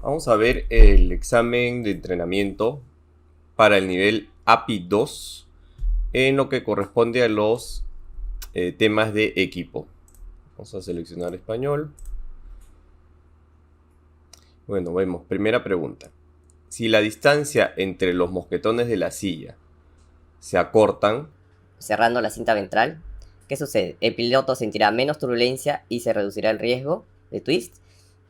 Vamos a ver el examen de entrenamiento para el nivel API 2 en lo que corresponde a los temas de equipo. Vamos a seleccionar español. Bueno, vemos, primera pregunta. Si la distancia entre los mosquetones de la silla se acortan, cerrando la cinta ventral, ¿qué sucede? El piloto sentirá menos turbulencia y se reducirá el riesgo de twist.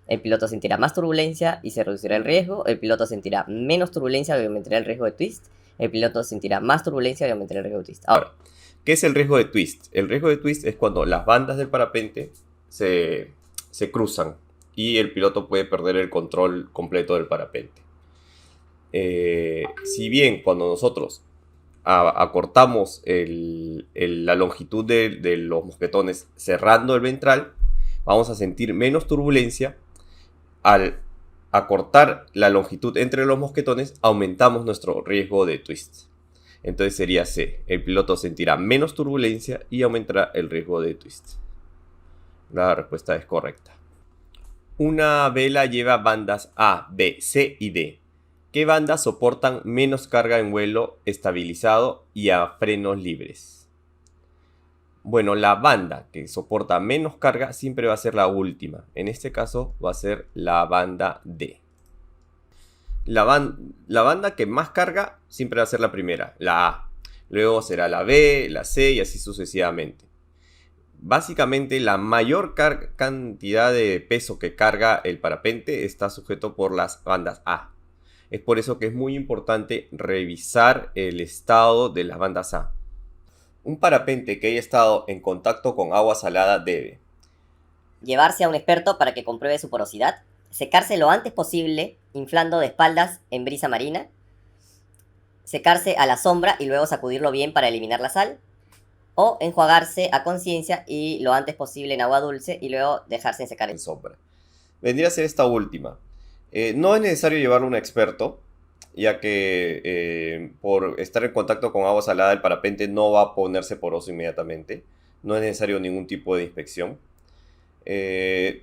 El piloto sentirá más turbulencia y se reducirá el riesgo. El piloto sentirá menos turbulencia y aumentará el riesgo de twist. El piloto sentirá más turbulencia y aumentará el riesgo de twist. Ahora, ¿qué es el riesgo de twist? El riesgo de twist es cuando las bandas del parapente se cruzan y el piloto puede perder el control completo del parapente. Si bien cuando nosotros acortamos la longitud de los mosquetones cerrando el ventral, vamos a sentir menos turbulencia. Al acortar la longitud entre los mosquetones, aumentamos nuestro riesgo de twist. Entonces sería C. El piloto sentirá menos turbulencia y aumentará el riesgo de twist. La respuesta es correcta. Una vela lleva bandas A, B, C y D. ¿Qué bandas soportan menos carga en vuelo estabilizado y a frenos libres? Bueno, la banda que soporta menos carga siempre va a ser la última. En este caso va a ser la banda D. La banda que más carga siempre va a ser la primera, la A. Luego será la B, la C y así sucesivamente. Básicamente la mayor cantidad de peso que carga el parapente está sujeto por las bandas A. Es por eso que es muy importante revisar el estado de las bandas A. Un parapente que haya estado en contacto con agua salada debe llevarse a un experto para que compruebe su porosidad, secarse lo antes posible inflando de espaldas en brisa marina, secarse a la sombra y luego sacudirlo bien para eliminar la sal, o enjuagarse a conciencia y lo antes posible en agua dulce y luego dejarse secar en sombra. Vendría a ser esta última. No es necesario llevarlo a un experto, ya que por estar en contacto con agua salada el parapente no va a ponerse poroso inmediatamente. No es necesario ningún tipo de inspección.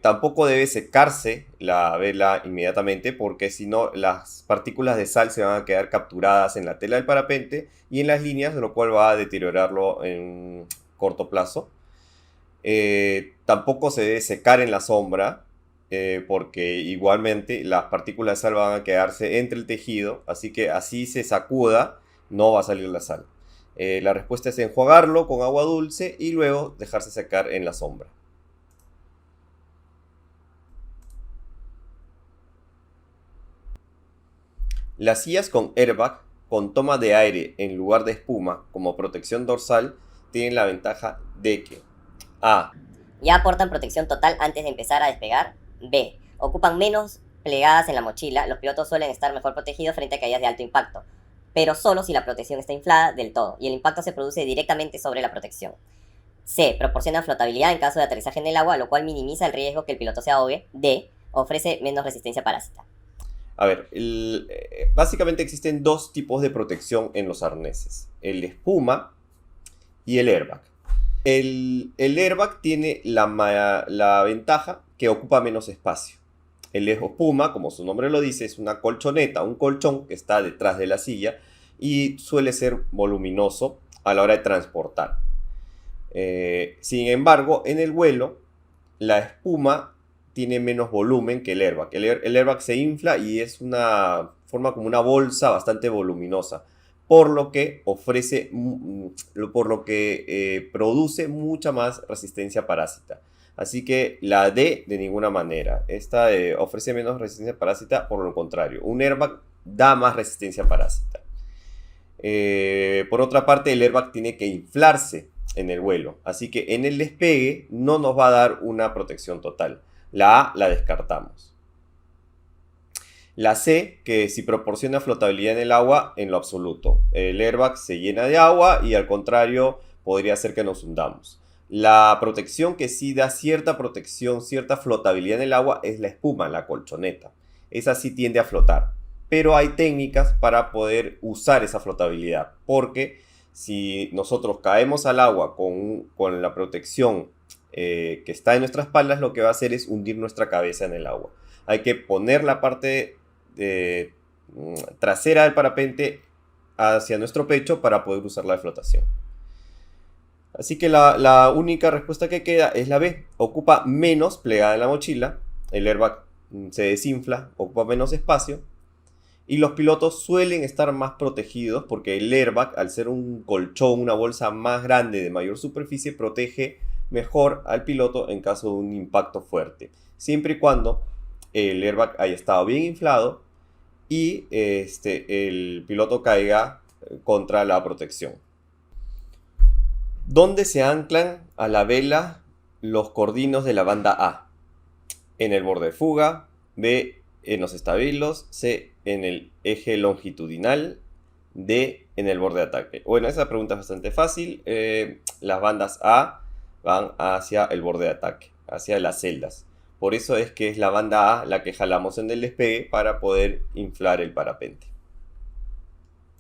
Tampoco debe secarse la vela inmediatamente, porque si no las partículas de sal se van a quedar capturadas en la tela del parapente y en las líneas, lo cual va a deteriorarlo en corto plazo. Tampoco se debe secar en la sombra, porque igualmente las partículas de sal van a quedarse entre el tejido, así que así se sacuda, no va a salir la sal. La respuesta es enjuagarlo con agua dulce y luego dejarse secar en la sombra. Las sillas con airbag con toma de aire en lugar de espuma como protección dorsal tienen la ventaja de que A. Ya aportan protección total antes de empezar a despegar. B. Ocupan menos plegadas en la mochila. Los pilotos suelen estar mejor protegidos frente a caídas de alto impacto, pero solo si la protección está inflada del todo y el impacto se produce directamente sobre la protección. C. Proporciona flotabilidad en caso de aterrizaje en el agua, lo cual minimiza el riesgo que el piloto se ahogue. D. Ofrece menos resistencia parásita. A ver, básicamente existen dos tipos de protección en los arneses: el espuma y el airbag. El airbag tiene la ventaja que ocupa menos espacio. El espuma, como su nombre lo dice, es una colchoneta, un colchón que está detrás de la silla y suele ser voluminoso a la hora de transportar. Sin embargo, en el vuelo, la espuma tiene menos volumen que el airbag. El airbag se infla y forma como una bolsa bastante voluminosa, por lo que produce mucha más resistencia parásita. Así que la D de ninguna manera. Esta ofrece menos resistencia parásita, por lo contrario. Un airbag da más resistencia parásita. Por otra parte, el airbag tiene que inflarse en el vuelo. Así que en el despegue no nos va a dar una protección total. La A la descartamos. La C, que si proporciona flotabilidad en el agua, en lo absoluto. El airbag se llena de agua y al contrario podría hacer que nos hundamos. La protección que sí da cierta protección, cierta flotabilidad en el agua es la espuma, la colchoneta. Esa sí tiende a flotar. Pero hay técnicas para poder usar esa flotabilidad. Porque si nosotros caemos al agua con la protección que está en nuestras espaldas, lo que va a hacer es hundir nuestra cabeza en el agua. Hay que poner la parte trasera del parapente hacia nuestro pecho para poder usar la de flotación. Así que la única respuesta que queda es la B. Ocupa menos plegada en la mochila, el airbag se desinfla, ocupa menos espacio y los pilotos suelen estar más protegidos porque el airbag, al ser un colchón, una bolsa más grande de mayor superficie, protege mejor al piloto en caso de un impacto fuerte, siempre y cuando el airbag haya estado bien inflado y el piloto caiga contra la protección. ¿Dónde se anclan a la vela los cordinos de la banda A? En el borde de fuga, B en los estabilos, C en el eje longitudinal, D en el borde de ataque. Bueno, esa pregunta es bastante fácil. Las bandas A van hacia el borde de ataque, hacia las celdas. Por eso es que es la banda A la que jalamos en el despegue para poder inflar el parapente.